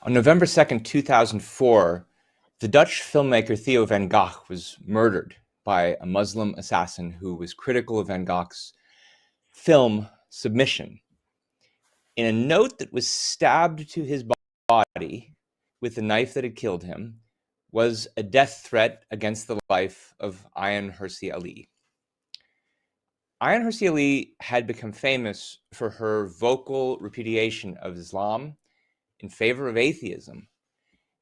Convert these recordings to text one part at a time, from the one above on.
On November 2nd, 2004, the Dutch filmmaker Theo van Gogh was murdered by a Muslim assassin who was critical of van Gogh's film Submission. In a note that was stabbed to his body with the knife that had killed him was a death threat against the life of Ayaan Hirsi Ali. Ayaan Hirsi Ali had become famous for her vocal repudiation of Islam in favor of atheism,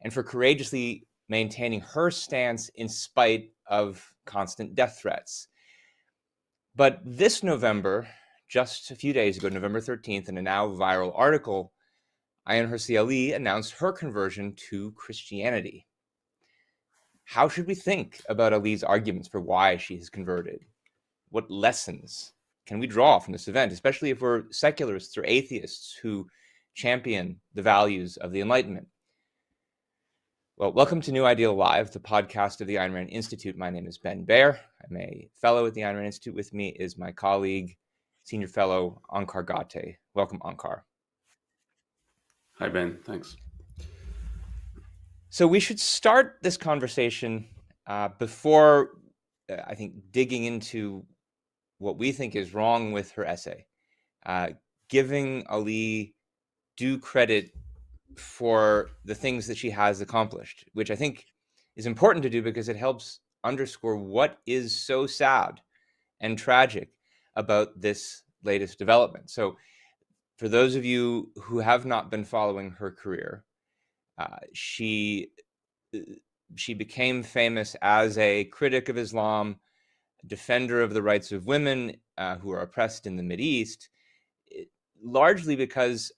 and for courageously maintaining her stance in spite of constant death threats. But this November, just a few days ago, November 13th, in a now viral article, Ayaan Hirsi Ali announced her conversion to Christianity. How should we think about Ali's arguments for why she has converted? What lessons can we draw from this event, especially if we're secularists or atheists who champion the values of the Enlightenment? Well, welcome to New Ideal Live, the podcast of the Ayn Rand Institute. My name is Ben Baer. I'm a fellow at the Ayn Rand Institute. With me is my colleague, senior fellow Onkar Ghate. Welcome, Onkar. Hi, Ben. Thanks. So we should start this conversation before, I think, digging into what we think is wrong with her essay, giving Ali due credit for the things that she has accomplished, which I think is important to do because it helps underscore what is so sad and tragic about this latest development. So for those of you who have not been following her career, she became famous as a critic of Islam, defender of the rights of women who are oppressed in the Mideast, largely because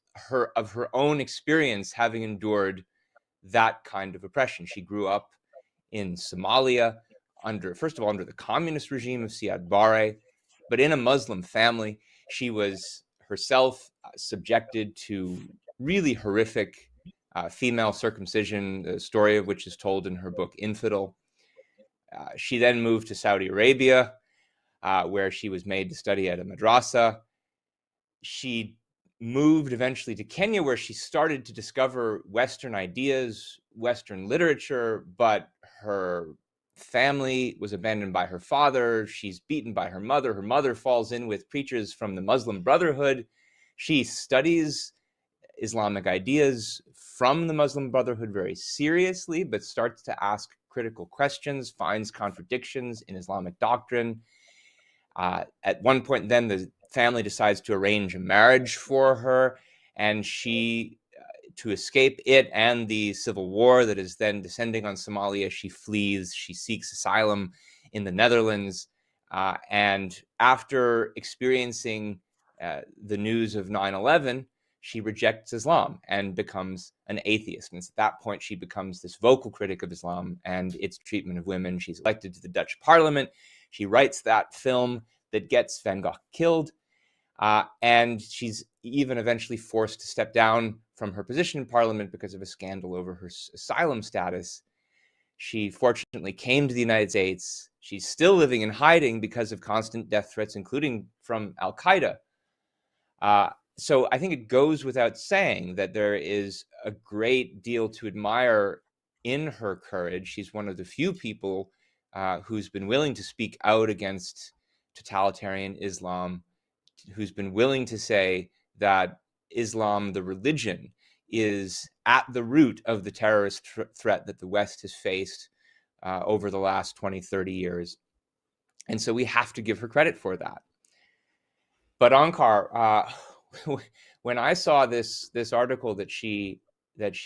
of her own experience having endured that kind of oppression. She grew up in Somalia first of all, under the communist regime of Siad Barre, but in a Muslim family. She was herself subjected to really horrific female circumcision, the story of which is told in her book Infidel. She then moved to Saudi Arabia, where she was made to study at a madrasa. She moved eventually to Kenya, where she started to discover Western ideas, Western literature, but her family was abandoned by her father. She's beaten by her mother. Her mother falls in with preachers from the Muslim Brotherhood. She studies Islamic ideas from the Muslim Brotherhood very seriously, but starts to ask critical questions, finds contradictions in Islamic doctrine. At one point, then, the family decides to arrange a marriage for her, and she, to escape it and the civil war that is then descending on Somalia, she flees. She seeks asylum in the Netherlands, and after experiencing the news of 9/11, she rejects Islam and becomes an atheist. And it's at that point she becomes this vocal critic of Islam and its treatment of women. She's elected to the Dutch parliament. She writes that film that gets Van Gogh killed. And she's even eventually forced to step down from her position in parliament because of a scandal over her asylum status. She fortunately came to the United States. She's still living in hiding because of constant death threats, including from Al-Qaeda. So I think it goes without saying that there is a great deal to admire in her courage. She's one of the few people who's been willing to speak out against totalitarian Islam, who's been willing to say that Islam, the religion, is at the root of the terrorist threat that the West has faced over the last 20, 30 years. And so we have to give her credit for that. But Onkar, when I saw this article that she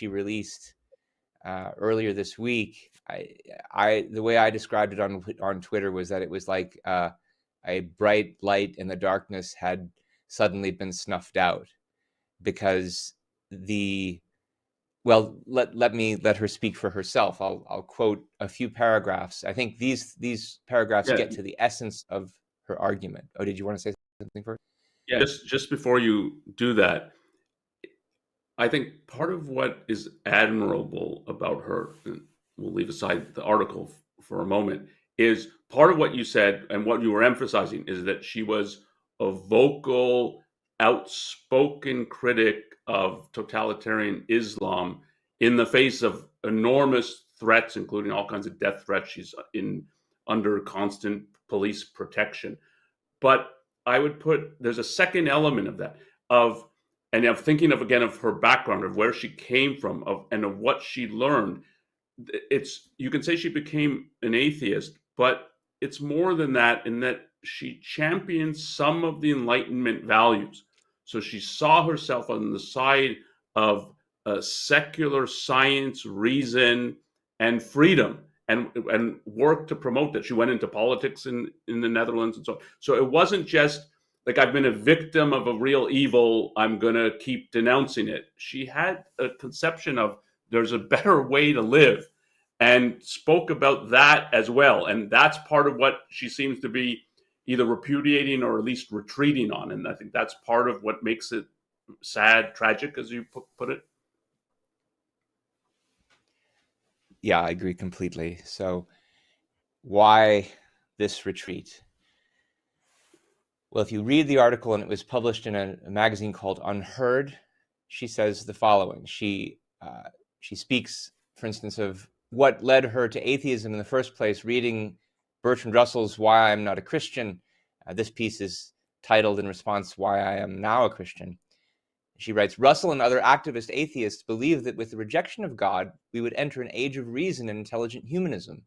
released earlier this week, the way I described it on Twitter was that it was like a bright light in the darkness had suddenly been snuffed out, because let her speak for herself. I'll quote a few paragraphs. I think these paragraphs get to the essence of her argument. Oh, did you want to say something first? Yeah, just before you do that, I think part of what is admirable about her, and we'll leave aside the article for a moment, is part of what you said and what you were emphasizing is that she was a vocal, outspoken critic of totalitarian Islam in the face of enormous threats, including all kinds of death threats. She's under constant police protection. But I would put, there's a second element of that, and I'm thinking of, again, of her background, of where she came from, and of what she learned. You can say she became an atheist, but it's more than that, in that she championed some of the Enlightenment values. So she saw herself on the side of secular science, reason, and freedom, and worked to promote that. She went into politics in the Netherlands and so on. So it wasn't just like, I've been a victim of a real evil, I'm going to keep denouncing it. She had a conception of there's a better way to live, and spoke about that as well. And that's part of what she seems to be either repudiating or at least retreating on. And I think that's part of what makes it sad, tragic, as you put it. Yeah, I agree completely. So why this retreat? Well, if you read the article, and it was published in a magazine called Unheard, she says the following. She speaks, for instance, of what led her to atheism in the first place, reading Bertrand Russell's Why I Am Not a Christian. This piece is titled in response, Why I Am Now a Christian. She writes, Russell and other activist atheists believe that with the rejection of God, we would enter an age of reason and intelligent humanism.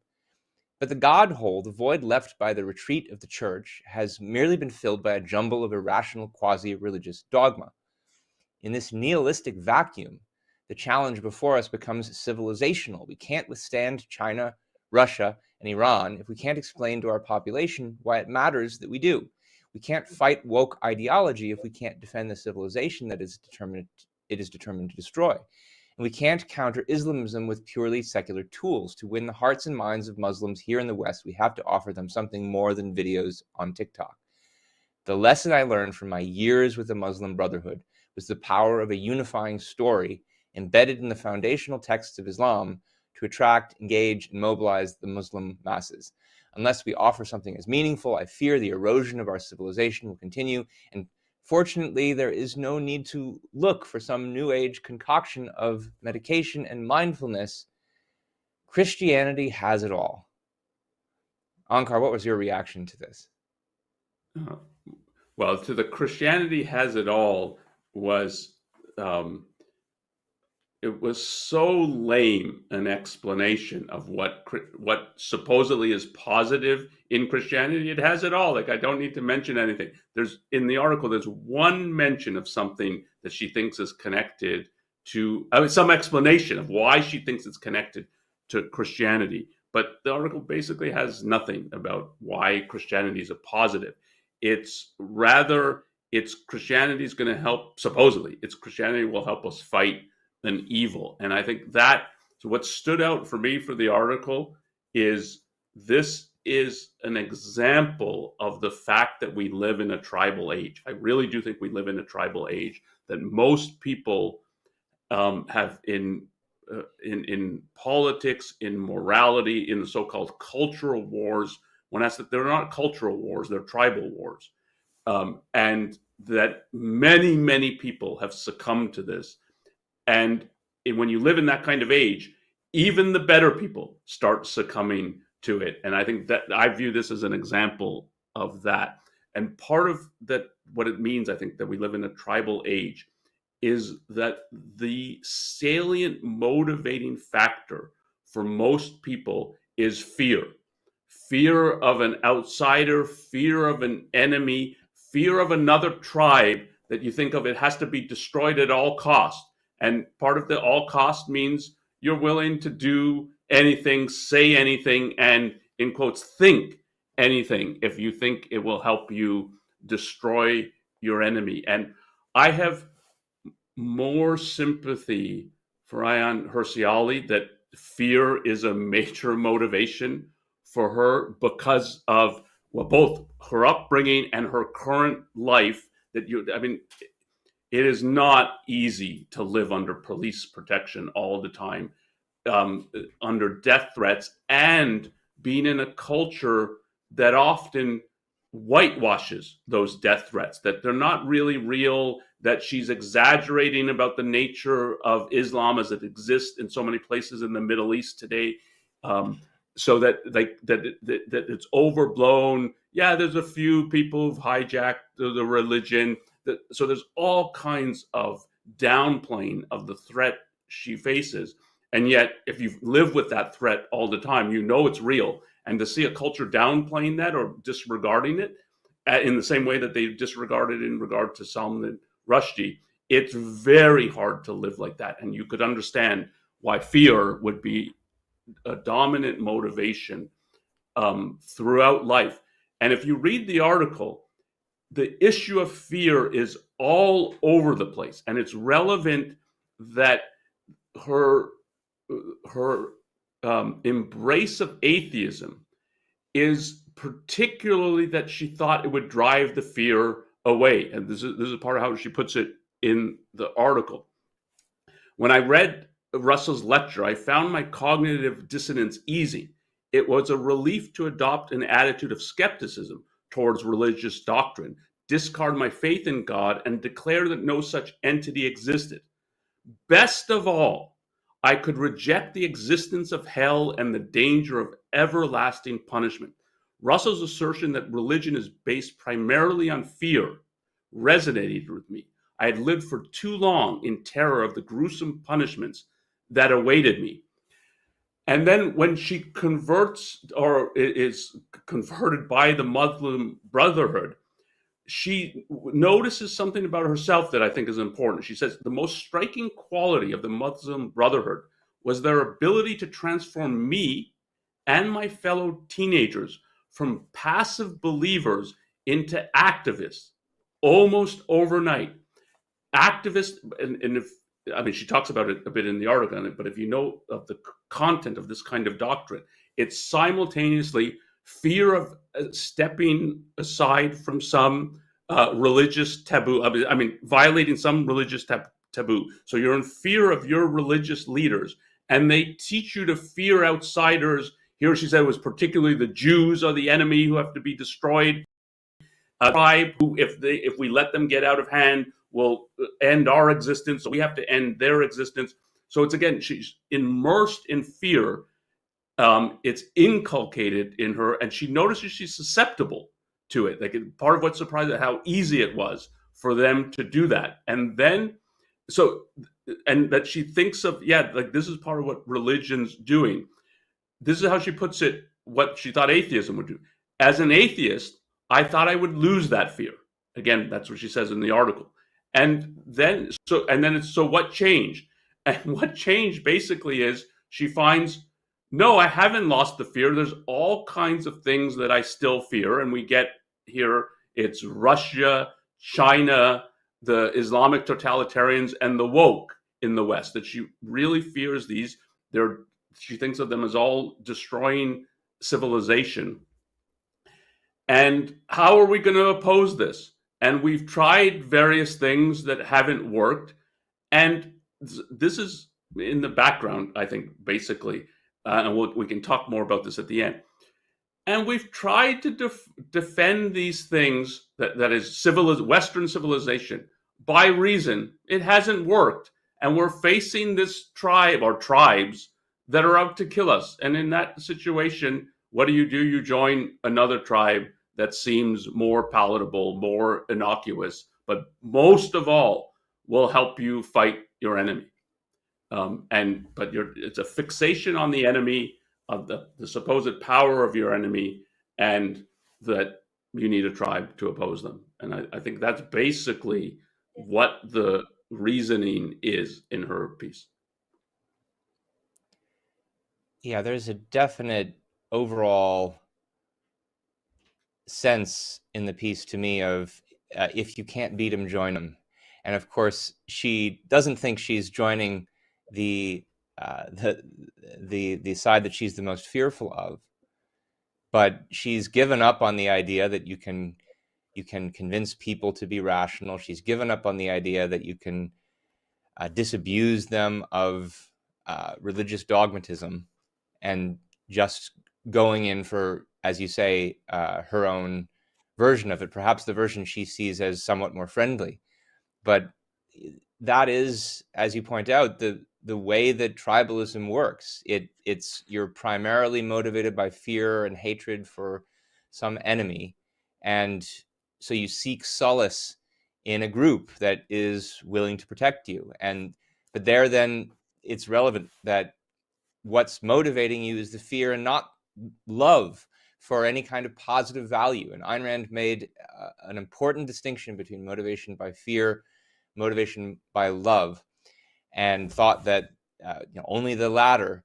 But the God hole, the void left by the retreat of the church, has merely been filled by a jumble of irrational quasi-religious dogma. In this nihilistic vacuum, the challenge before us becomes civilizational. We can't withstand China, Russia, and Iran if we can't explain to our population why it matters that we do. We can't fight woke ideology if we can't defend the civilization that it is determined to destroy. And we can't counter Islamism with purely secular tools. To win the hearts and minds of Muslims here in the West, we have to offer them something more than videos on TikTok. The lesson I learned from my years with the Muslim Brotherhood was the power of a unifying story embedded in the foundational texts of Islam to attract, engage, and mobilize the Muslim masses. Unless we offer something as meaningful, I fear the erosion of our civilization will continue. And fortunately, there is no need to look for some new age concoction of medication and mindfulness. Christianity has it all. Onkar, what was your reaction to this? Well, to the Christianity has it all was, it was so lame an explanation of what supposedly is positive in Christianity. It has it all. Like, I don't need to mention anything. In the article, there's one mention of something that she thinks is connected to, some explanation of why she thinks it's connected to Christianity. But the article basically has nothing about why Christianity is a positive. It's Christianity is going to help, supposedly, Christianity will help us fight an evil. And I think so what stood out for me for the article is this is an example of the fact that we live in a tribal age. I really do think we live in a tribal age, that most people have in politics, in morality, in the so-called cultural wars. When I said they're not cultural wars, they're tribal wars. And that many, many people have succumbed to this. And when you live in that kind of age, even the better people start succumbing to it. And I think that I view this as an example of that. And part of that, what it means, I think, that we live in a tribal age, is that the salient motivating factor for most people is fear. Fear of an outsider, fear of an enemy, fear of another tribe that you think of, it has to be destroyed at all costs. And part of the all cost means you're willing to do anything, say anything, and, in quotes, think anything if you think it will help you destroy your enemy. And I have more sympathy for Ayaan Hirsi Ali, that fear is a major motivation for her because of, well, both her upbringing and her current life. It is not easy to live under police protection all the time, under death threats, and being in a culture that often whitewashes those death threats, that they're not really real, that she's exaggerating about the nature of Islam as it exists in so many places in the Middle East today, so that it's overblown. Yeah, there's a few people who've hijacked the religion. So there's all kinds of downplaying of the threat she faces. And yet, if you live with that threat all the time, you know it's real. And to see a culture downplaying that or disregarding it in the same way that they disregarded in regard to Salman Rushdie, it's very hard to live like that. And you could understand why fear would be a dominant motivation throughout life. And if you read the article, the issue of fear is all over the place. And it's relevant that her embrace of atheism is particularly that she thought it would drive the fear away. And this is part of how she puts it in the article. When I read Russell's lecture, I found my cognitive dissonance easy. It was a relief to adopt an attitude of skepticism towards religious doctrine, discard my faith in God, and declare that no such entity existed. Best of all, I could reject the existence of hell and the danger of everlasting punishment. Russell's assertion that religion is based primarily on fear resonated with me. I had lived for too long in terror of the gruesome punishments that awaited me. And then when she converts or is converted by the Muslim Brotherhood, she notices something about herself that I think is important. She says, the most striking quality of the Muslim Brotherhood was their ability to transform me and my fellow teenagers from passive believers into activists almost overnight. Activists, and if, I mean, she talks about it a bit in the article, but if you know of the content of this kind of doctrine, it's simultaneously fear of stepping aside from some religious taboo. I mean, violating some religious taboo. So you're in fear of your religious leaders, and they teach you to fear outsiders. Here she said it was particularly the Jews are the enemy who have to be destroyed. A tribe who, if we let them get out of hand, will end our existence. So we have to end their existence. So it's again, she's immersed in fear. It's inculcated in her, and she notices she's susceptible to it. Like part of what surprised her, how easy it was for them to do that. And then, and that she thinks of, yeah, like this is part of what religion's doing. This is how she puts it, what she thought atheism would do. As an atheist, I thought I would lose that fear. Again, that's what she says in the article. And then, so what changed? And what changed basically is she finds, no, I haven't lost the fear. There's all kinds of things that I still fear. And we get here, it's Russia, China, the Islamic totalitarians, and the woke in the West, that she really fears these. She thinks of them as all destroying civilization. And how are we going to oppose this? And we've tried various things that haven't worked. And this is in the background, I think, basically. And we can talk more about this at the end. And we've tried to defend these things that is Western civilization by reason. It hasn't worked. And we're facing this tribe or tribes that are out to kill us. And in that situation, what do? You join another tribe that seems more palatable, more innocuous, but most of all will help you fight your enemy. It's a fixation on the enemy, of the supposed power of your enemy, and that you need a tribe to oppose them. And I think that's basically what the reasoning is in her piece. Yeah, there's a definite overall sense in the piece to me of if you can't beat them, join them. And of course, she doesn't think she's joining the side that she's the most fearful of, but she's given up on the idea that you can convince people to be rational. She's given up on the idea that you can disabuse them of religious dogmatism, and just going in for, as you say, her own version of it, perhaps the version she sees as somewhat more friendly. But that is, as you point out, the way that tribalism works. You're primarily motivated by fear and hatred for some enemy, and so you seek solace in a group that is willing to protect you. But there, then it's relevant that what's motivating you is the fear and not love for any kind of positive value. And Ayn Rand made an important distinction between motivation by fear, motivation by love, and thought that only the latter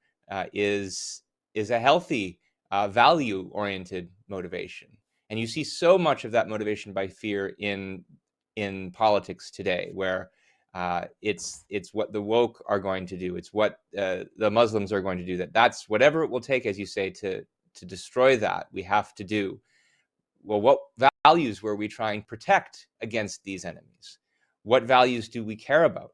is a healthy, value-oriented motivation. And you see so much of that motivation by fear in politics today, where it's what the woke are going to do. It's what the Muslims are going to do. That's whatever it will take, as you say, to destroy that, we have to do. Well, what values were we trying to protect against these enemies? What values do we care about?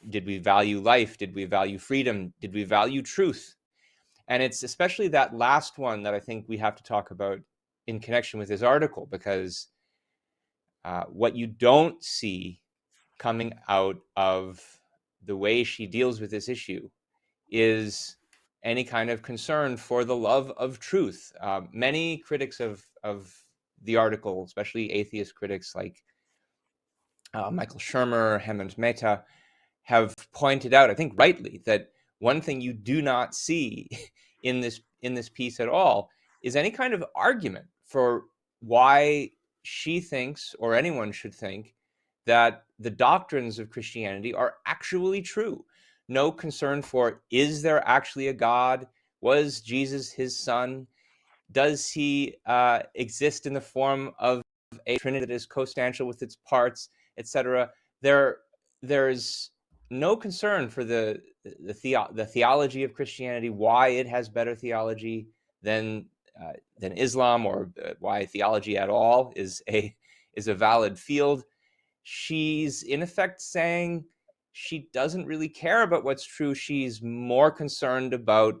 Did we value life? Did we value freedom? Did we value truth? And it's especially that last one that I think we have to talk about in connection with this article, because what you don't see coming out of the way she deals with this issue is any kind of concern for the love of truth. Many critics of the article, especially atheist critics like Michael Shermer, Hemant Mehta, have pointed out, I think rightly, that one thing you do not see in this piece at all is any kind of argument for why she thinks, or anyone should think, that the doctrines of Christianity are actually true. No concern for, is there actually a God? Was Jesus his son? Does he exist in the form of a trinity that is co-substantial with its parts, etc.? There's no concern for the theology of Christianity, why it has better theology than Islam, or why theology at all is a valid field. She's in effect saying she doesn't really care about what's true. She's more concerned about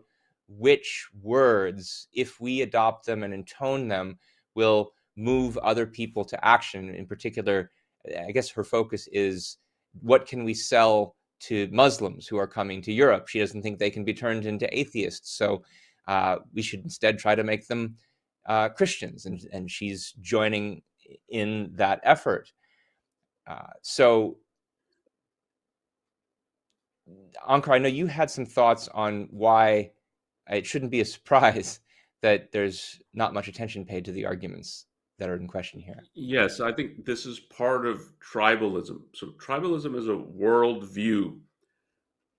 which words, if we adopt them and intone them, will move other people to action. In particular, I guess her focus is, what can we sell to Muslims who are coming to Europe? She doesn't think they can be turned into atheists, so we should instead try to make them Christians, and she's joining in that effort. So, Onkar, I know you had some thoughts on why it shouldn't be a surprise that there's not much attention paid to the arguments that are in question here. Yes, I think this is part of tribalism. So tribalism is a worldview.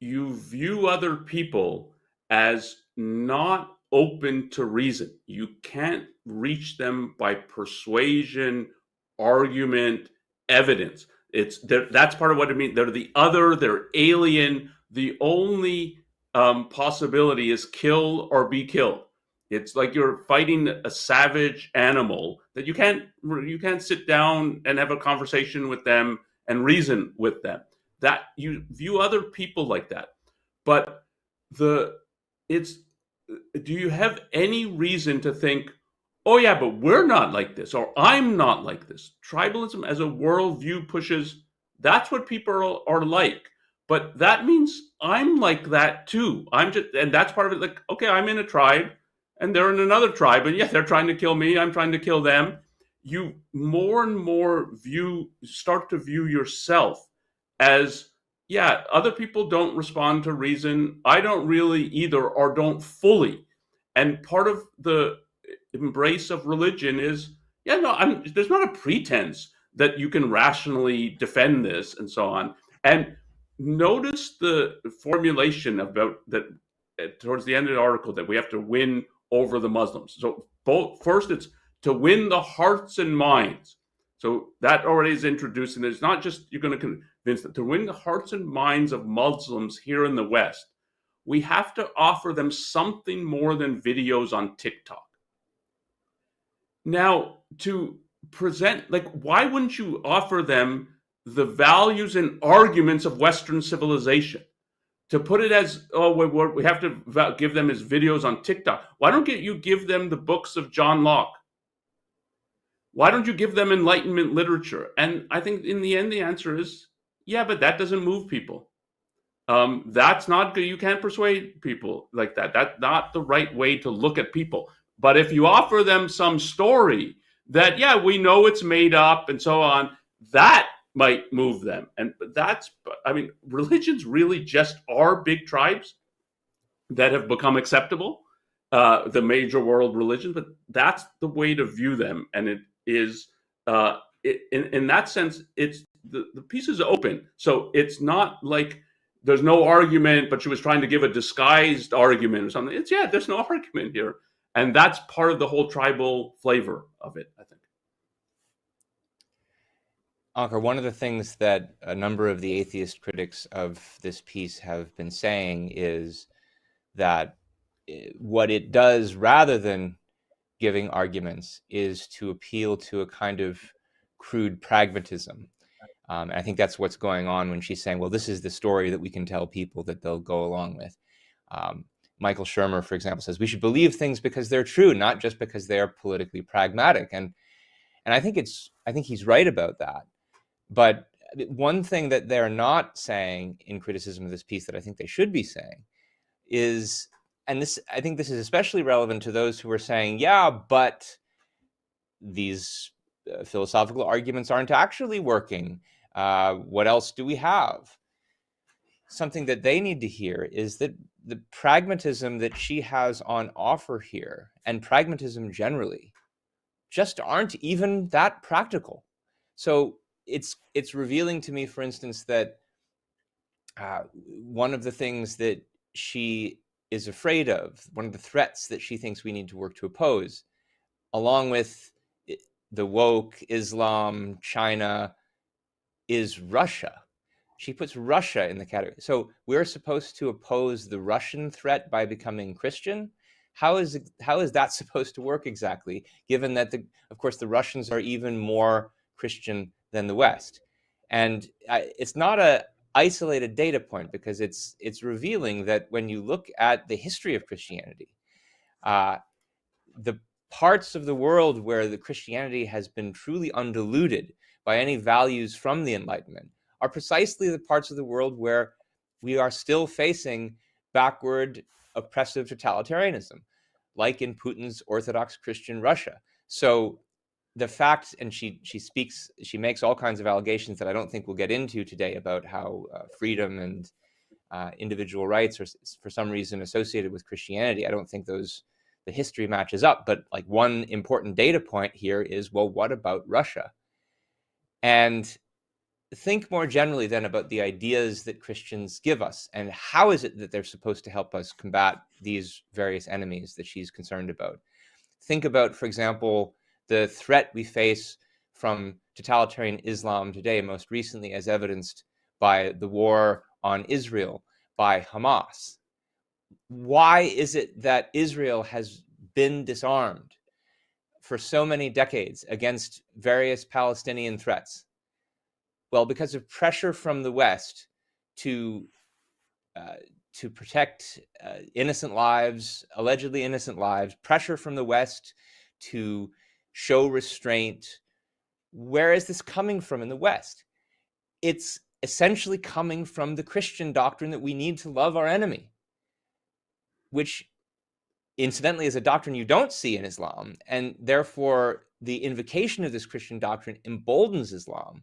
You view other people as not open to reason. You can't reach them by persuasion, argument, evidence. That's part of what it means. They're the other, they're alien. The only possibility is kill or be killed. It's like you're fighting a savage animal that you can't sit down and have a conversation with them and reason with them. That you view other people like that. But do you have any reason to think, oh yeah, but we're not like this, or I'm not like this? Tribalism as a worldview pushes, that's what people are like. But that means I'm like that too. And that's part of it. Like, okay, I'm in a tribe, and they're in another tribe, and yeah, they're trying to kill me, I'm trying to kill them. You more and more start to view yourself as, yeah, other people don't respond to reason, I don't really either, or don't fully. And part of the embrace of religion is, yeah, no, there's not a pretense that you can rationally defend this and so on. And notice the formulation about that towards the end of the article, that we have to win over the Muslims. So first it's to win the hearts and minds. So that already is introduced, and it's not just you're going to convince them. To win the hearts and minds of Muslims here in the West, we have to offer them something more than videos on TikTok. Now, to present, like, why wouldn't you offer them the values and arguments of Western civilization? To put it as, we have to give them as videos on TikTok. Why don't you give them the books of John Locke? Why don't you give them Enlightenment literature? And I think in the end, the answer is, yeah, but that doesn't move people. That's not good. You can't persuade people like that. That's not the right way to look at people. But if you offer them some story that, yeah, we know it's made up and so on, that might move them. And that's, I mean, religions really just are big tribes that have become acceptable, the major world religions, but that's the way to view them. And it is, in that sense, it's the piece is open. So it's not like there's no argument, but she was trying to give a disguised argument or something. It's, yeah, there's no argument here. And that's part of the whole tribal flavor of it, I think. Onkar, one of the things that a number of the atheist critics of this piece have been saying is that what it does, rather than giving arguments, is to appeal to a kind of crude pragmatism. And I think that's what's going on when she's saying, well, this is the story that we can tell people that they'll go along with. Michael Shermer, for example, says we should believe things because they're true, not just because they are politically pragmatic. And I think he's right about that. But one thing that they're not saying in criticism of this piece that I think they should be saying is, and this, I think this is especially relevant to those who are saying, yeah, but these philosophical arguments aren't actually working. What else do we have? Something that they need to hear is that the pragmatism that she has on offer here, and pragmatism generally, just aren't even that practical. So it's revealing to me, for instance, that one of the things that she is afraid of, one of the threats that she thinks we need to work to oppose, along with the woke, Islam, China, is Russia. She puts Russia in the category. So we're supposed to oppose the Russian threat by becoming Christian? How is that supposed to work exactly, given that, of course, the Russians are even more Christian than the West? And it's not a isolated data point, because it's revealing that when you look at the history of Christianity, the parts of the world where the Christianity has been truly undiluted by any values from the Enlightenment are precisely the parts of the world where we are still facing backward, oppressive totalitarianism, like in Putin's Orthodox Christian Russia. So the fact, and she makes all kinds of allegations that I don't think we'll get into today about how freedom and individual rights are for some reason associated with Christianity. I don't think the history matches up. But like, one important data point here is, well, what about Russia? And think more generally then about the ideas that Christians give us, and how is it that they're supposed to help us combat these various enemies that she's concerned about. Think about, for example, the threat we face from totalitarian Islam today, most recently as evidenced by the war on Israel by Hamas. Why is it that Israel has been disarmed for so many decades against various Palestinian threats? Well, because of pressure from the West to protect innocent lives, allegedly innocent lives, pressure from the West to show restraint. Where is this coming from in the West? It's essentially coming from the Christian doctrine that we need to love our enemy, which incidentally is a doctrine you don't see in Islam, and therefore the invocation of this Christian doctrine emboldens Islam.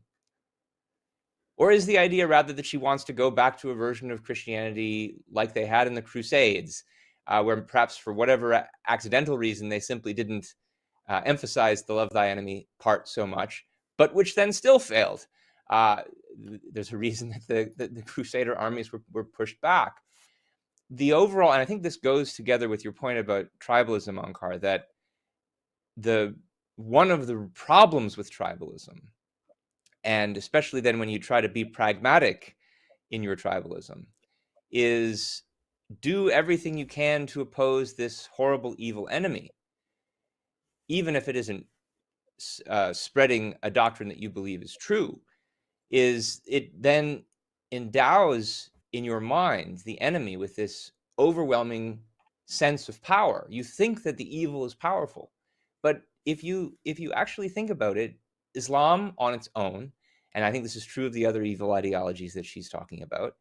Or is the idea rather that she wants to go back to a version of Christianity like they had in the Crusades, where perhaps for whatever accidental reason they simply didn't emphasize the love thy enemy part so much, but which then still failed? There's a reason that the Crusader armies were pushed back. The overall, and I think this goes together with your point about tribalism, Onkar, that one of the problems with tribalism, and especially then when you try to be pragmatic in your tribalism, is do everything you can to oppose this horrible, evil enemy, even if it isn't spreading a doctrine that you believe is true. Is it then endows in your mind the enemy with this overwhelming sense of power? You think that the evil is powerful, but if you actually think about it, Islam on its own, and I think this is true of the other evil ideologies that she's talking about,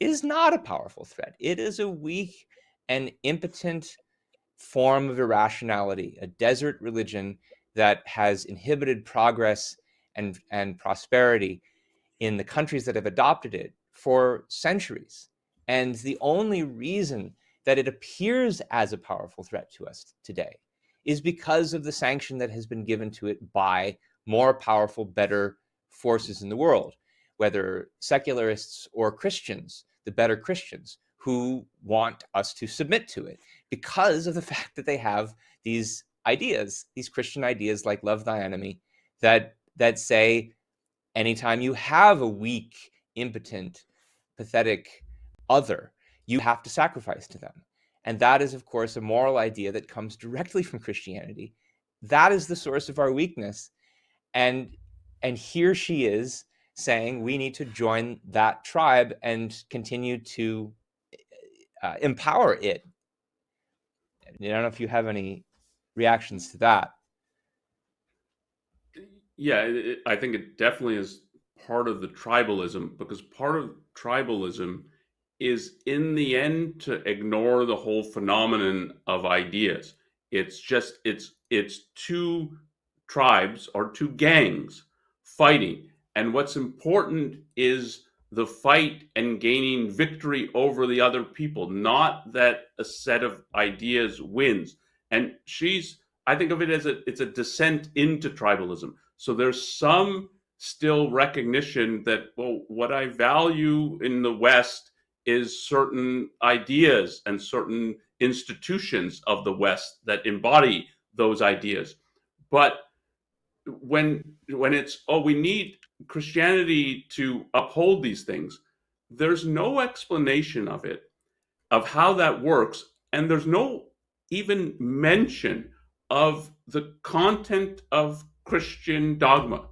is not a powerful threat. It is a weak and impotent form of irrationality, a desert religion that has inhibited progress and prosperity in the countries that have adopted it for centuries. And the only reason that it appears as a powerful threat to us today is because of the sanction that has been given to it by more powerful, better forces in the world, whether secularists or Christians, the better Christians, who want us to submit to it because of the fact that they have these ideas, these Christian ideas like love thy enemy, that say anytime you have a weak, impotent, pathetic other, you have to sacrifice to them. And that is, of course, a moral idea that comes directly from Christianity. That is the source of our weakness. And here she is saying we need to join that tribe and continue to empower it. I don't know if you have any reactions to that. Yeah, I think it definitely is part of the tribalism, because part of tribalism is in the end to ignore the whole phenomenon of ideas. It's just it's two tribes or two gangs fighting, and what's important is the fight and gaining victory over the other people, not that a set of ideas wins. And I think of it as it's a descent into tribalism. So there's some still recognition that, well, what I value in the West is certain ideas and certain institutions of the West that embody those ideas. But when it's, oh, we need Christianity to uphold these things, there's no explanation of it, of how that works, and there's no even mention of the content of Christian dogma.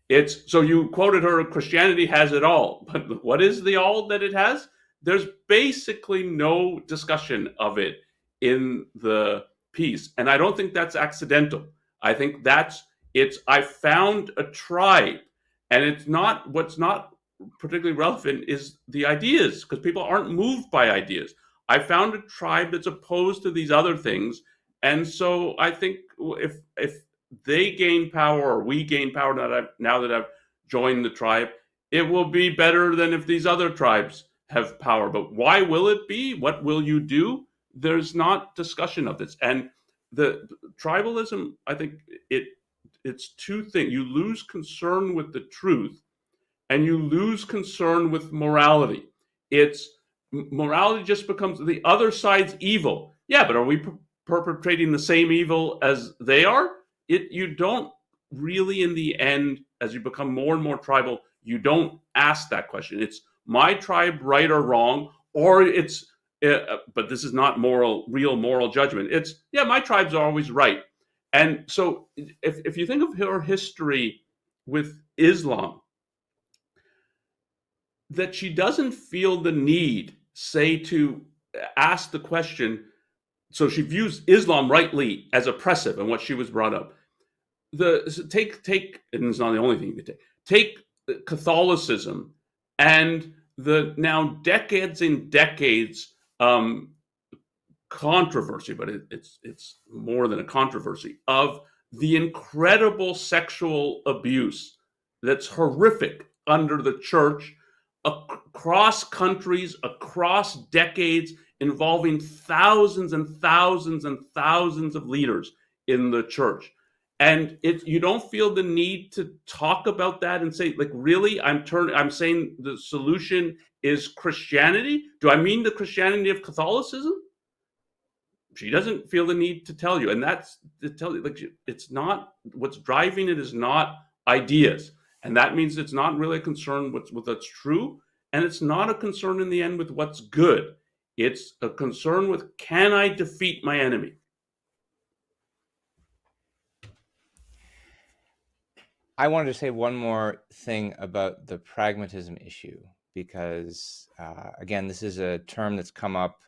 It's, so you quoted her, Christianity has it all, but what is the all that it has? There's basically no discussion of it in the piece, and I don't think that's accidental. I think I found a tribe, and it's not, what's not particularly relevant is the ideas, because people aren't moved by ideas. I found a tribe that's opposed to these other things, and so I think if they gain power or we gain power now that I've joined the tribe, it will be better than if these other tribes have power. But why will it be? What will you do? There's not discussion of this. And the tribalism, I think it's two things. You lose concern with the truth, and you lose concern with morality. Morality just becomes the other side's evil. Yeah, but are we perpetrating the same evil as they are? You don't really, in the end, as you become more and more tribal, you don't ask that question. It's my tribe right or wrong, or it's but this is not real moral judgment. It's, yeah, my tribe's always right. And so if you think of her history with Islam, that she doesn't feel the need, say, to ask the question. So she views Islam rightly as oppressive, and what she was brought up. Take, and it's not the only thing you could take Catholicism and the now decades and decades controversy, but it's more than a controversy, of the incredible sexual abuse that's horrific under the church, across countries, across decades, involving thousands and thousands and thousands of leaders in the church. And you don't feel the need to talk about that and say, like, really, I'm saying the solution is Christianity? Do I mean the Christianity of Catholicism? She doesn't feel the need to tell you. And that's to tell you, like, it's not, what's driving it is not ideas. And that means it's not really a concern with what's true. And it's not a concern in the end with what's good. It's a concern with, can I defeat my enemy? I wanted to say one more thing about the pragmatism issue, because, again, this is a term that's come up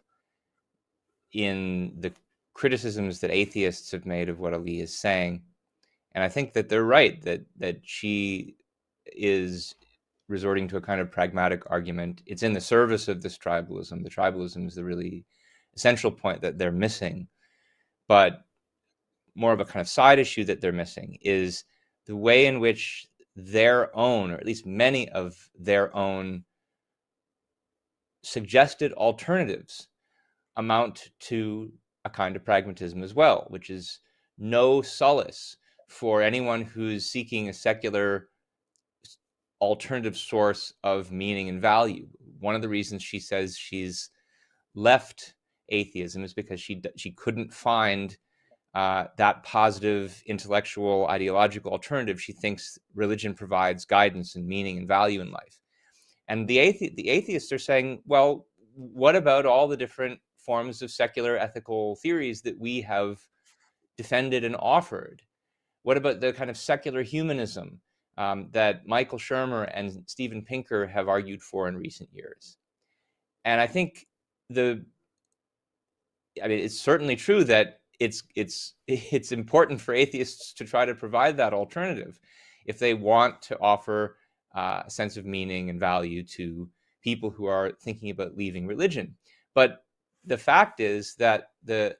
in the criticisms that atheists have made of what Ali is saying. And I think that they're right, that she is resorting to a kind of pragmatic argument. It's in the service of this tribalism. The tribalism is the really essential point that they're missing. But more of a kind of side issue that they're missing is the way in which their own, or at least many of their own suggested alternatives amount to a kind of pragmatism as well, which is no solace for anyone who's seeking a secular alternative source of meaning and value. One of the reasons she says she's left atheism is because she couldn't find that positive intellectual ideological alternative. She thinks religion provides guidance and meaning and value in life. And the atheists are saying, well, what about all the different forms of secular ethical theories that we have defended and offered? What about the kind of secular humanism that Michael Shermer and Steven Pinker have argued for in recent years? And I think it's certainly true that it's important for atheists to try to provide that alternative if they want to offer a sense of meaning and value to people who are thinking about leaving religion. But the fact is that the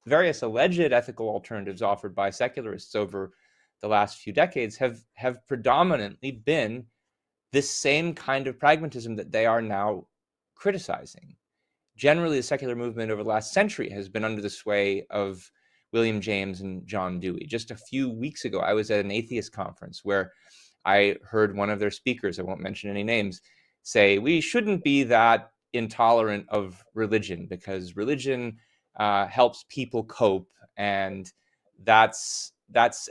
various alleged ethical alternatives offered by secularists over the last few decades have predominantly been this same kind of pragmatism that they are now criticizing. Generally, the secular movement over the last century has been under the sway of William James and John Dewey. Just a few weeks ago, I was at an atheist conference where I heard one of their speakers, I won't mention any names, say, we shouldn't be that intolerant of religion because religion helps people cope, and that's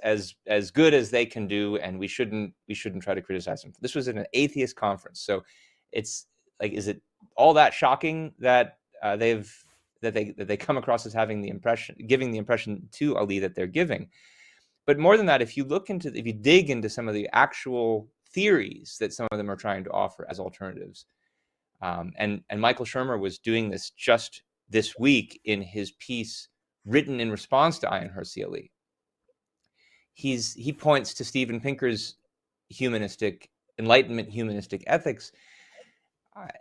as good as they can do, and we shouldn't try to criticize them. This was at an atheist conference, so it's like, is it all that shocking that they come across as giving the impression to Ali that they're giving? But more than that, if you dig into some of the actual theories that some of them are trying to offer as alternatives, and Michael Shermer was doing this just this week in his piece written in response to Ayaan Hirsi Ali. He points to Steven Pinker's Enlightenment humanistic ethics,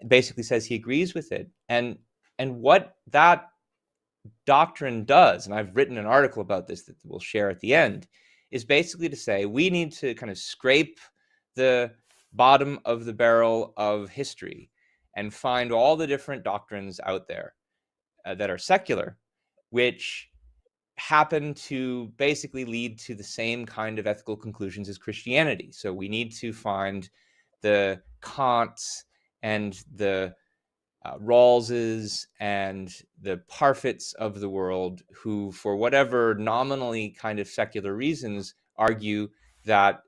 basically says he agrees with it. And what that doctrine does, and I've written an article about this that we'll share at the end, is basically to say we need to kind of scrape the bottom of the barrel of history and find all the different doctrines out there that are secular, which happen to basically lead to the same kind of ethical conclusions as Christianity. So we need to find the Kants and the Rawlses and the Parfits of the world, who, for whatever nominally kind of secular reasons, argue that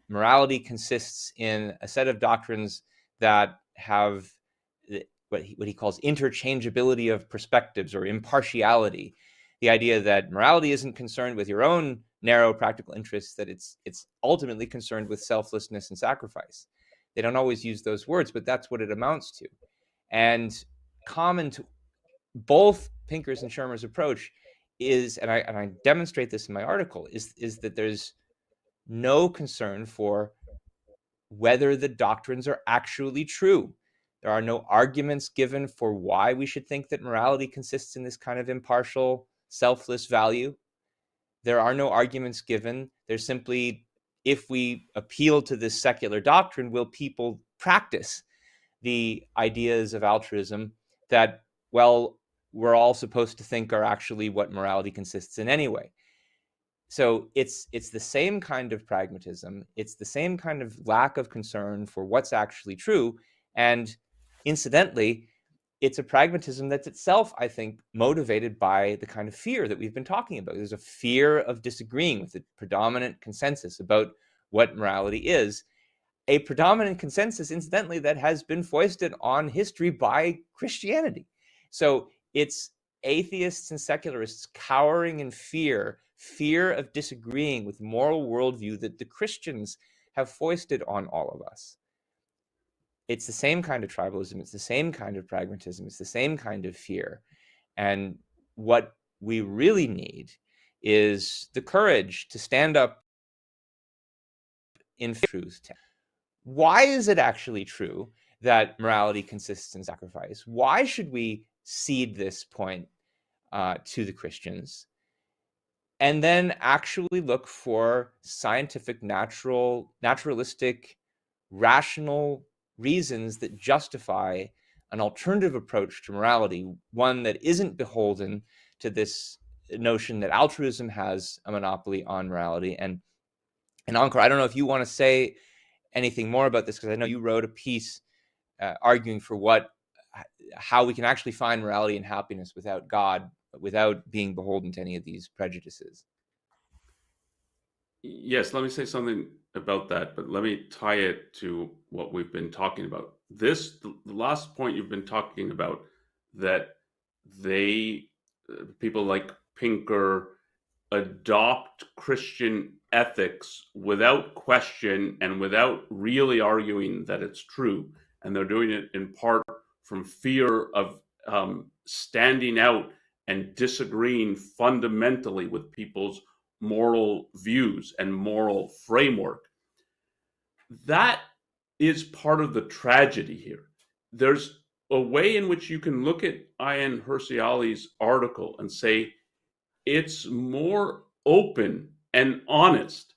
morality consists in a set of doctrines that have what he calls interchangeability of perspectives or impartiality. The idea that morality isn't concerned with your own narrow practical interests, that it's ultimately concerned with selflessness and sacrifice. They don't always use those words, but that's what it amounts to. And common to both Pinker's and Shermer's approach is, and I demonstrate this in my article, is that there's no concern for whether the doctrines are actually true. There are no arguments given for why we should think that morality consists in this kind of impartial, selfless value. There are no arguments given. There's simply, if we appeal to this secular doctrine, will people practice the ideas of altruism that, well, we're all supposed to think are actually what morality consists in anyway? So it's the same kind of pragmatism. It's the same kind of lack of concern for what's actually true. And incidentally, it's a pragmatism that's itself, I think, motivated by the kind of fear that we've been talking about. There's a fear of disagreeing with the predominant consensus about what morality is. A predominant consensus, incidentally, that has been foisted on history by Christianity. So it's atheists and secularists cowering in fear of disagreeing with the moral worldview that the Christians have foisted on all of us. It's the same kind of tribalism. It's the same kind of pragmatism. It's the same kind of fear. And what we really need is the courage to stand up in truth. Why is it actually true that morality consists in sacrifice? Why should we cede this point to the Christians? And then actually look for scientific, naturalistic, rational reasons that justify an alternative approach to morality, one that isn't beholden to this notion that altruism has a monopoly on morality. And Onkar, I don't know if you want to say anything more about this, because I know you wrote a piece arguing for how we can actually find morality and happiness without God, without being beholden to any of these prejudices. Yes, let me say something about that, but let me tie it to what we've been talking about. The last point you've been talking about, that people like Pinker adopt Christian ethics without question and without really arguing that it's true. And they're doing it in part from fear of standing out and disagreeing fundamentally with people's moral views and moral framework. That is part of the tragedy here. There's a way in which you can look at Ayaan Hirsi Ali's article and say it's more open and honest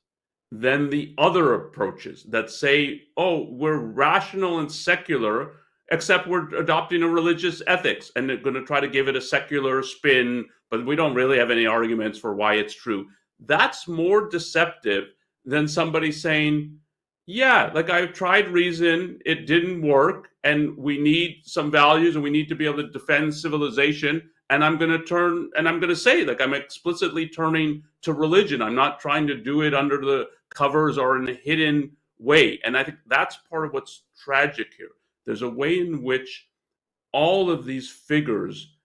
than the other approaches that say, oh, we're rational and secular, except we're adopting a religious ethics and they're going to try to give it a secular spin, but we don't really have any arguments for why it's true. That's more deceptive than somebody saying, yeah, like I've tried reason, it didn't work, and we need some values and we need to be able to defend civilization. And I'm going to say, like, I'm explicitly turning to religion. I'm not trying to do it under the covers or in a hidden way. And I think that's part of what's tragic here. There's a way in which all of these figures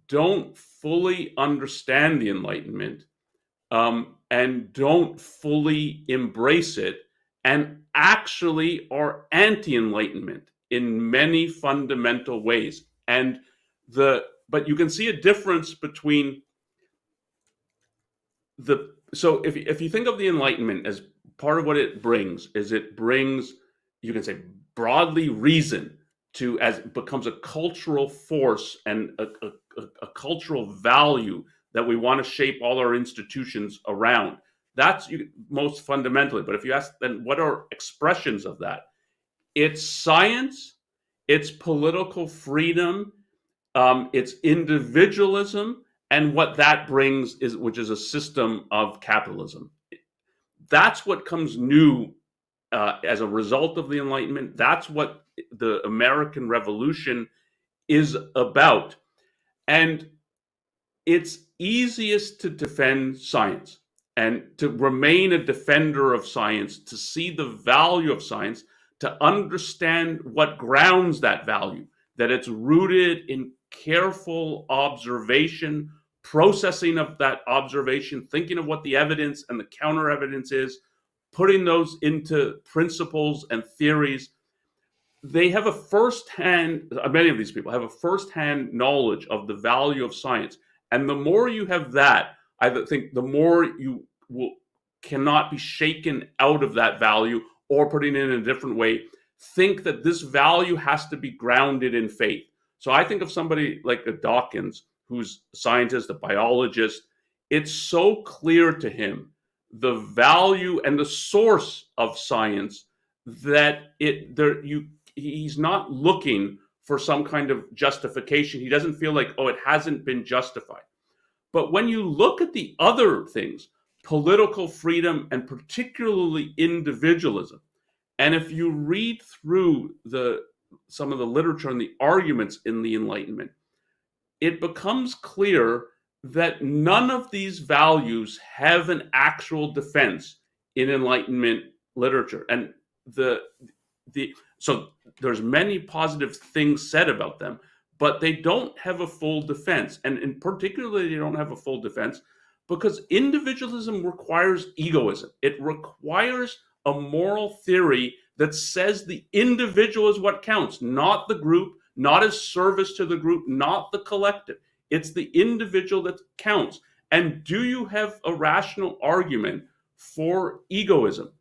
don't fully understand the Enlightenment and don't fully embrace it, and actually are anti-Enlightenment in many fundamental ways. But you can see a difference between so if you think of the Enlightenment as part of what it brings, you can say broadly reason as it becomes a cultural force and a cultural value that we want to shape all our institutions around. That's most fundamentally. But if you ask then what are expressions of that? It's science, it's political freedom, it's individualism, and what that brings which is a system of capitalism. That's what comes new as a result of the Enlightenment. That's what the American Revolution is about. And it's easiest to defend science and to remain a defender of science, to see the value of science, to understand what grounds that value, that it's rooted in careful observation, processing of that observation, thinking of what the evidence and the counter evidence is, putting those into principles and theories. They have many of these people have a firsthand knowledge of the value of science. And the more you have that, I think the more you cannot be shaken out of that value, or putting it in a different way, think that this value has to be grounded in faith. So I think of somebody like a Dawkins, who's a scientist, a biologist. It's so clear to him the value and the source of science that he's not looking for some kind of justification. He doesn't feel like, oh, it hasn't been justified. But when you look at the other things, political freedom and particularly individualism, and if you read through some of the literature and the arguments in the Enlightenment, it becomes clear that none of these values have an actual defense in Enlightenment literature. And so there's many positive things said about them, but they don't have a full defense. And in particular, they don't have a full defense because individualism requires egoism. It requires a moral theory that says the individual is what counts, not the group, not as service to the group, not the collective. It's the individual that counts. And do you have a rational argument for egoism?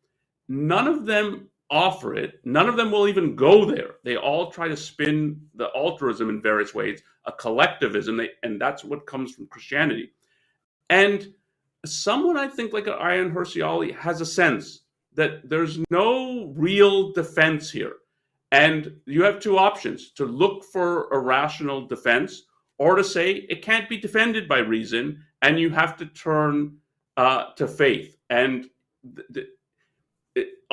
None of them offer it. None of them will even go there. They all try to spin the altruism in various ways, a collectivism, and that's what comes from Christianity. And someone, I think, like Ayaan Hirsi Ali has a sense that there's no real defense here. And you have two options: to look for a rational defense, or to say it can't be defended by reason, and you have to turn to faith. And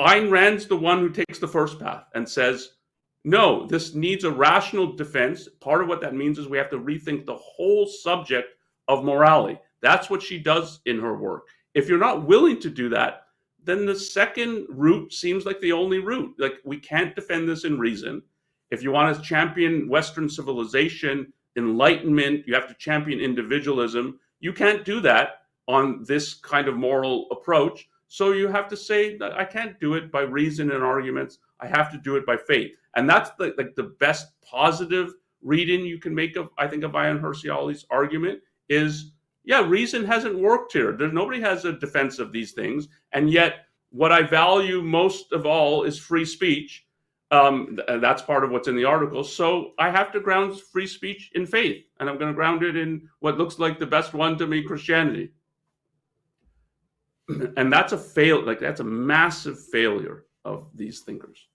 Ayn Rand's the one who takes the first path and says, no, this needs a rational defense. Part of what that means is we have to rethink the whole subject of morality. That's what she does in her work. If you're not willing to do that, then the second route seems like the only route. Like, we can't defend this in reason. If you want to champion Western civilization, enlightenment, you have to champion individualism. You can't do that on this kind of moral approach. So you have to say that I can't do it by reason and arguments. I have to do it by faith. And that's the best positive reading you can make of, I think, of Ayaan Hirsi Ali's argument is, yeah, reason hasn't worked here. Nobody has a defense of these things. And yet what I value most of all is free speech. And that's part of what's in the article. So I have to ground free speech in faith. And I'm going to ground it in what looks like the best one to me, Christianity. And that's that's a massive failure of these thinkers.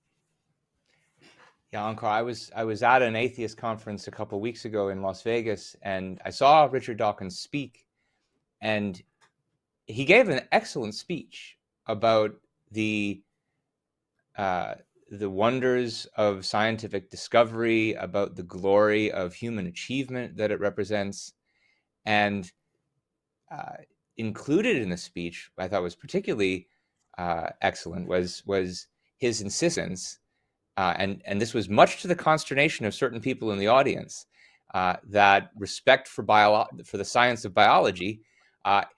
Yeah, Onkar, I was at an atheist conference a couple of weeks ago in Las Vegas, and I saw Richard Dawkins speak, and he gave an excellent speech about the wonders of scientific discovery, about the glory of human achievement that it represents, and included in the speech, I thought was particularly excellent, was his insistence, and this was much to the consternation of certain people in the audience, that respect for the science of biology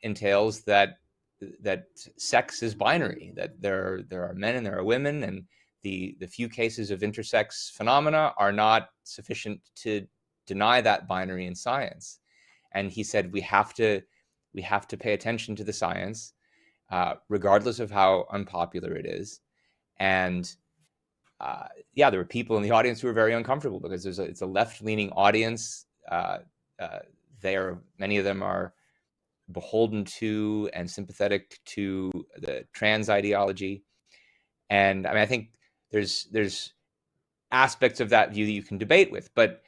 entails that sex is binary, that there are men and there are women, and the few cases of intersex phenomena are not sufficient to deny that binary in science. And he said we have to pay attention to the science, regardless of how unpopular it is. And yeah, there were people in the audience who were very uncomfortable because it's a left-leaning audience. Many of them are beholden to and sympathetic to the trans ideology. And I mean, I think there's aspects of that view that you can debate with, but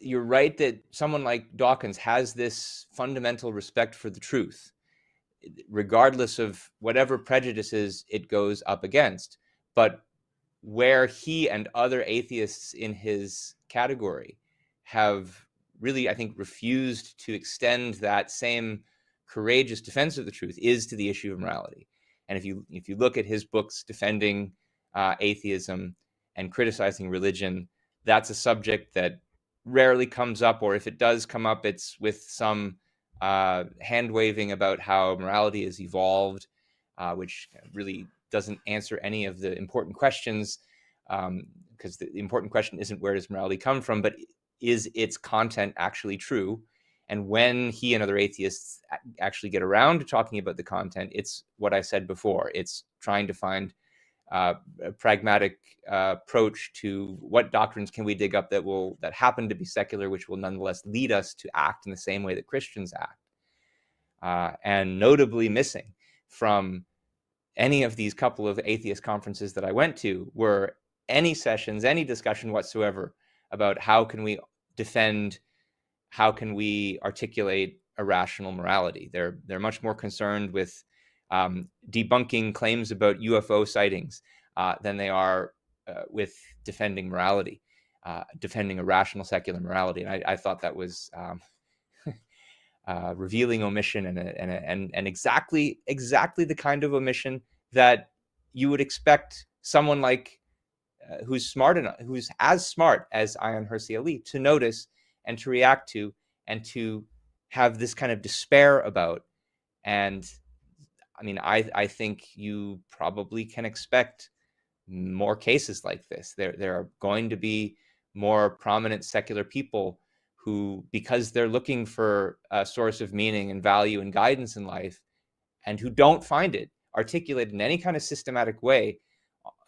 you're right that someone like Dawkins has this fundamental respect for the truth, regardless of whatever prejudices it goes up against. But where he and other atheists in his category have really, I think, refused to extend that same courageous defense of the truth is to the issue of morality. And if you look at his books defending atheism and criticizing religion, that's a subject that rarely comes up, or if it does come up, it's with some hand waving about how morality has evolved, which really doesn't answer any of the important questions, because the important question isn't where does morality come from, but is its content actually true? And when he and other atheists actually get around to talking about the content, it's what I said before. It's trying to find a pragmatic approach to what doctrines can we dig up that happen to be secular, which will nonetheless lead us to act in the same way that Christians act. And notably missing from any of these couple of atheist conferences that I went to were any sessions, any discussion whatsoever about how can we defend, how can we articulate a rational morality. They're much more concerned with debunking claims about UFO sightings than they are with defending morality, defending a rational secular morality. And I thought that was revealing omission and exactly the kind of omission that you would expect someone like who's as smart as Ayaan Hirsi Ali to notice and to react to and to have this kind of despair about. And I mean, I think you probably can expect more cases like this. There are going to be more prominent secular people who, because they're looking for a source of meaning and value and guidance in life, and who don't find it articulated in any kind of systematic way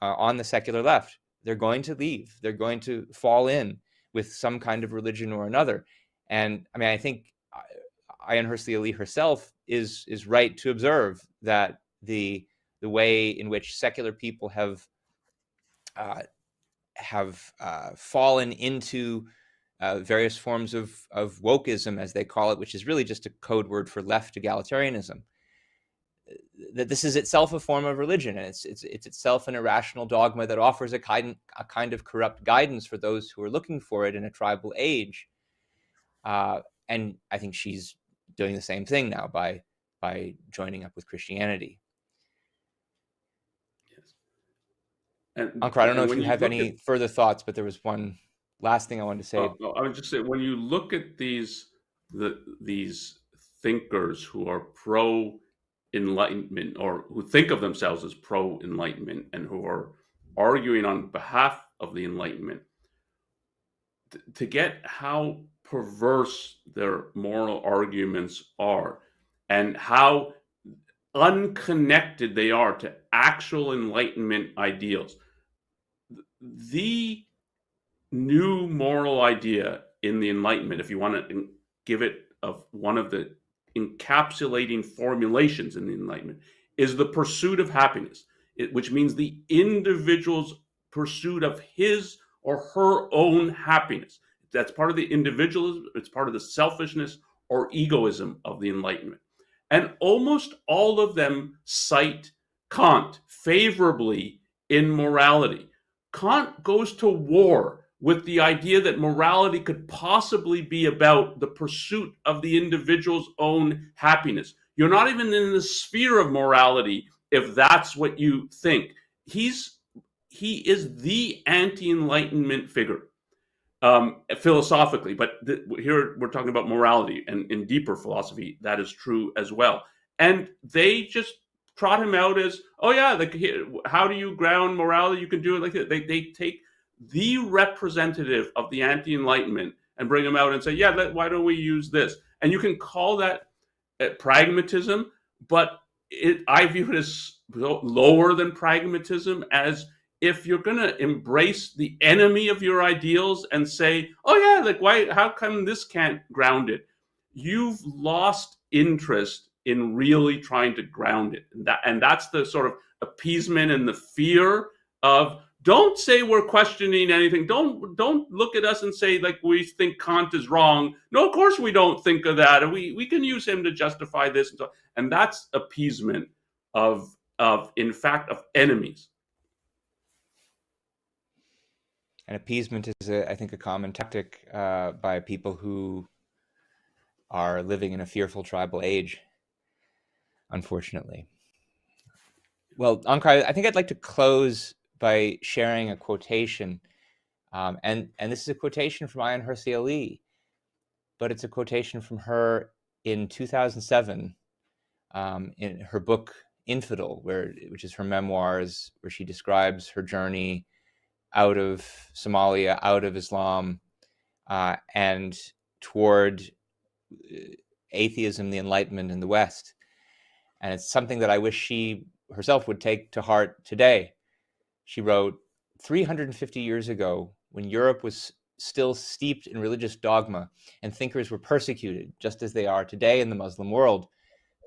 on the secular left, they're going to leave. They're going to fall in with some kind of religion or another. And I mean, I think Ayaan Hirsi Ali herself is right to observe that the way in which secular people have fallen into various forms of wokeism, as they call it, which is really just a code word for left egalitarianism, that this is itself a form of religion, and it's itself an irrational dogma that offers a kind of corrupt guidance for those who are looking for it in a tribal age. And I think she's doing the same thing now by joining up with Christianity. Yes. And Onkar, I don't know if when you you have look any further thoughts, but there was one last thing I wanted to say. no, I would just say, when you look at these thinkers who are pro-Enlightenment, or who think of themselves as pro-Enlightenment, and who are arguing on behalf of the Enlightenment, to get how perverse their moral arguments are, and how unconnected they are to actual Enlightenment ideals. The new moral idea in the Enlightenment, if you want to give it of one of the encapsulating formulations in the Enlightenment, is the pursuit of happiness, which means the individual's pursuit of his or her own happiness. That's part of the individualism, it's part of the selfishness or egoism of the Enlightenment. And almost all of them cite Kant favorably in morality. Kant goes to war with the idea that morality could possibly be about the pursuit of the individual's own happiness. You're not even in the sphere of morality if that's what you think. He is the anti-Enlightenment figure, philosophically, but here we're talking about morality, and in deeper philosophy, that is true as well. And they just trot him out as, oh yeah, like, how do you ground morality? You can do it like that. They take the representative of the anti-Enlightenment and bring him out and say, yeah, why don't we use this? And you can call that pragmatism, but I view it as lower than pragmatism, as if you're going to embrace the enemy of your ideals and say, oh yeah, like, why, how come this can't ground it? You've lost interest in really trying to ground it. And that's the sort of appeasement and the fear of, don't say we're questioning anything. Don't look at us and say, like, we think Kant is wrong. No, of course we don't think of that. And we can use him to justify this. And so, and that's appeasement of in fact, of enemies. And appeasement is, I think, a common tactic by people who are living in a fearful tribal age, unfortunately. Well, Onkar, I think I'd like to close by sharing a quotation. And this is a quotation from Ayaan Hirsi Ali, but it's a quotation from her in 2007 in her book Infidel, which is her memoirs, where she describes her journey out of Somalia, out of Islam, and toward atheism, the Enlightenment in the West. And it's something that I wish she herself would take to heart today. She wrote, 350 years ago, when Europe was still steeped in religious dogma and thinkers were persecuted, just as they are today in the Muslim world,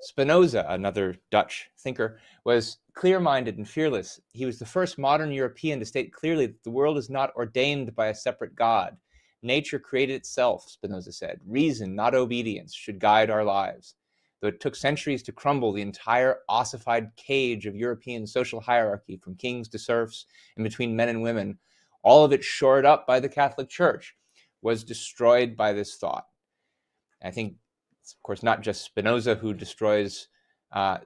Spinoza, another Dutch thinker, was clear-minded and fearless. He was the first modern European to state clearly that the world is not ordained by a separate God. Nature created itself, Spinoza said. Reason, not obedience, should guide our lives. Though it took centuries to crumble the entire ossified cage of European social hierarchy, from kings to serfs and between men and women, all of it shored up by the Catholic Church, was destroyed by this thought. I think it's, of course, not just Spinoza who destroys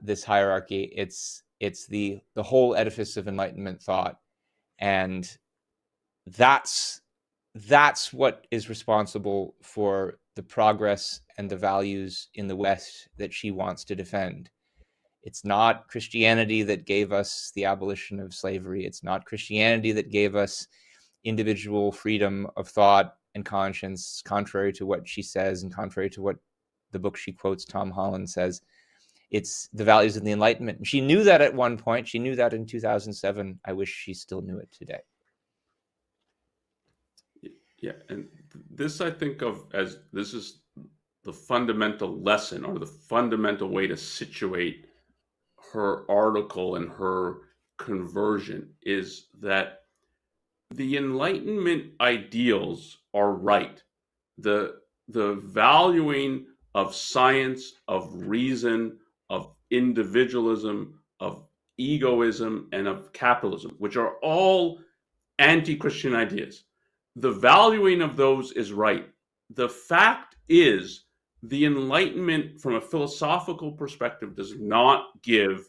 this hierarchy. It's the whole edifice of Enlightenment thought, and that's what is responsible for the progress and the values in the West that she wants to defend. It's not Christianity that gave us the abolition of slavery. It's not Christianity that gave us individual freedom of thought and conscience, contrary to what she says and contrary to what the book she quotes, Tom Holland, says. It's the values of the Enlightenment. She knew that at one point. She knew that in 2007. I wish she still knew it today. Yeah, and this I think of as this is the fundamental lesson or the fundamental way to situate her article and her conversion is that the Enlightenment ideals are right. The valuing of science, of reason, of individualism, of egoism, and of capitalism, which are all anti-Christian ideas. The valuing of those is right. The fact is, the Enlightenment, from a philosophical perspective, does not give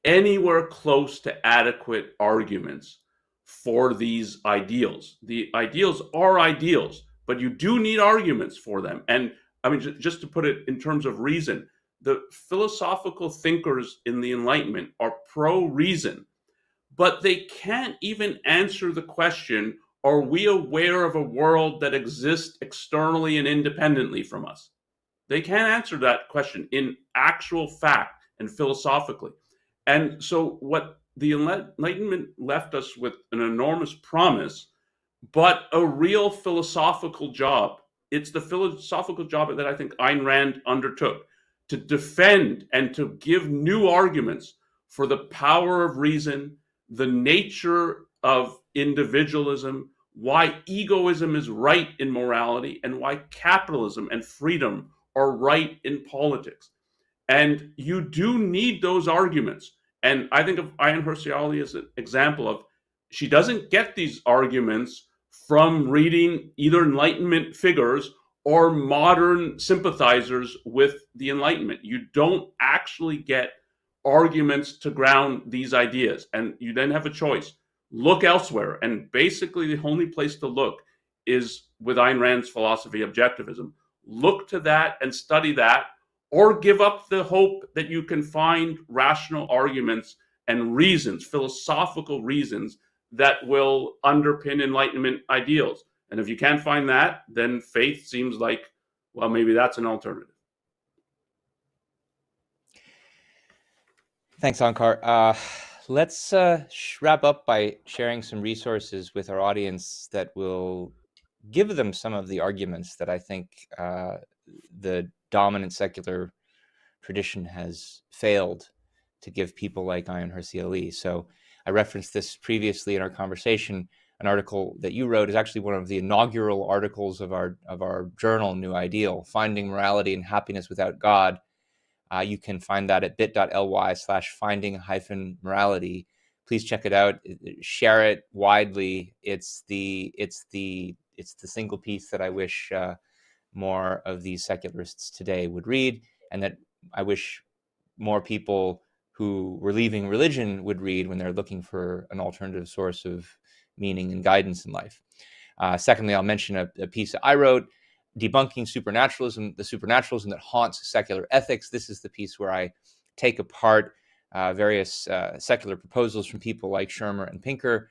anywhere close to adequate arguments for these ideals. The ideals are ideals, but you do need arguments for them. And I mean, just to put it in terms of reason, the philosophical thinkers in the Enlightenment are pro-reason, but they can't even answer the question, are we aware of a world that exists externally and independently from us? They can't answer that question in actual fact and philosophically. And so what the Enlightenment left us with an enormous promise, but a real philosophical job. It's the philosophical job that I think Ayn Rand undertook, to defend and to give new arguments for the power of reason, the nature of individualism, why egoism is right in morality, and why capitalism and freedom are right in politics. And you do need those arguments. And I think of Ayaan Hirsi Ali as an example of, she doesn't get these arguments from reading either Enlightenment figures or modern sympathizers with the Enlightenment. You don't actually get arguments to ground these ideas. And you then have a choice. Look elsewhere. And basically the only place to look is with Ayn Rand's philosophy, objectivism. Look to that and study that, or give up the hope that you can find rational arguments and reasons, philosophical reasons, that will underpin Enlightenment ideals. And if you can't find that, then faith seems like, well, maybe that's an alternative. Thanks, Onkar. Let's wrap up by sharing some resources with our audience that will give them some of the arguments that I think the dominant secular tradition has failed to give people like Ayaan Hirsi Ali. So I referenced this previously in our conversation. An article that you wrote is actually one of the inaugural articles of our journal, New Ideal, Finding Morality and Happiness Without God. You can find that at bit.ly/finding-morality. Please check it out. Share it widely. It's the single piece that I wish more of these secularists today would read, and that I wish more people who were leaving religion would read when they're looking for an alternative source of meaning and guidance in life. Secondly, I'll mention a piece that I wrote, Debunking Supernaturalism, the Supernaturalism that Haunts Secular Ethics. This is the piece where I take apart various secular proposals from people like Shermer and Pinker,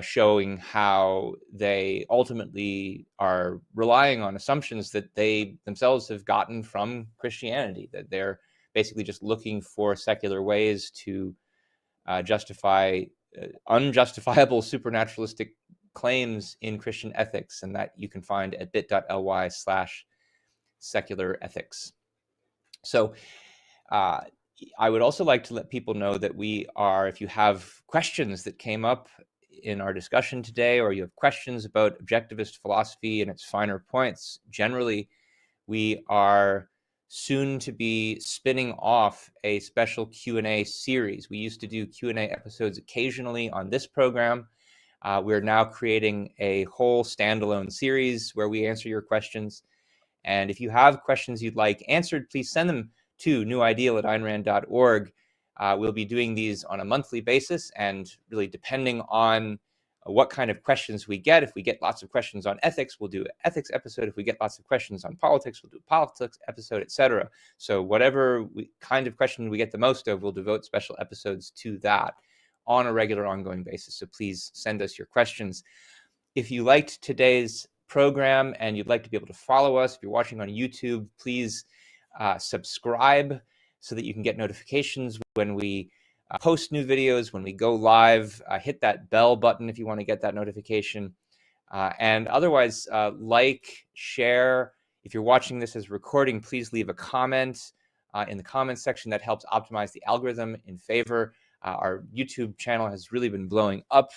showing how they ultimately are relying on assumptions that they themselves have gotten from Christianity, that they're basically just looking for secular ways to justify unjustifiable supernaturalistic claims in Christian ethics, and that you can find at bit.ly/secular ethics. So I would also like to let people know that we are, if you have questions that came up in our discussion today, or you have questions about objectivist philosophy and its finer points generally, we are soon to be spinning off a special Q&A series. We used to do Q&A episodes occasionally on this program. We're now creating a whole standalone series where we answer your questions. And if you have questions you'd like answered, please send them to newideal@aynrand.org. We'll be doing these on a monthly basis, and really depending on what kind of questions we get. If we get lots of questions on ethics, we'll do an ethics episode. If we get lots of questions on politics, we'll do a politics episode, etc. So whatever kind of question we get the most of, we'll devote special episodes to that on a regular, ongoing basis. So please send us your questions. If you liked today's program and you'd like to be able to follow us, if you're watching on YouTube, please subscribe so that you can get notifications when we post new videos, when we go live. Hit that bell button if you want to get that notification. And otherwise, like, share. If you're watching this as recording, please leave a comment in the comments section. That helps optimize the algorithm in favor. Our YouTube channel has really been blowing up.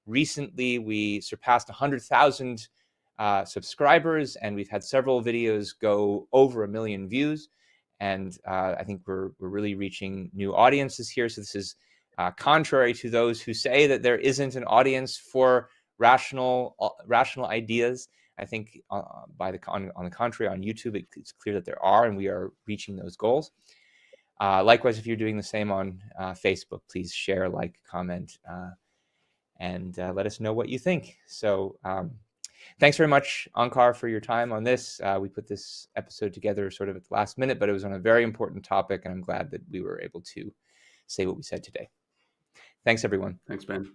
Recently, we surpassed 100,000 subscribers, and we've had several videos go over 1 million views. And I think we're really reaching new audiences here. So this is contrary to those who say that there isn't an audience for rational ideas. I think on the contrary, on YouTube, it's clear that there are, and we are reaching those goals. Likewise, if you're doing the same on Facebook, please share, like, comment, and let us know what you think. So thanks very much, Onkar, for your time on this. We put this episode together sort of at the last minute, but it was on a very important topic, and I'm glad that we were able to say what we said today. Thanks, everyone. Thanks, Ben.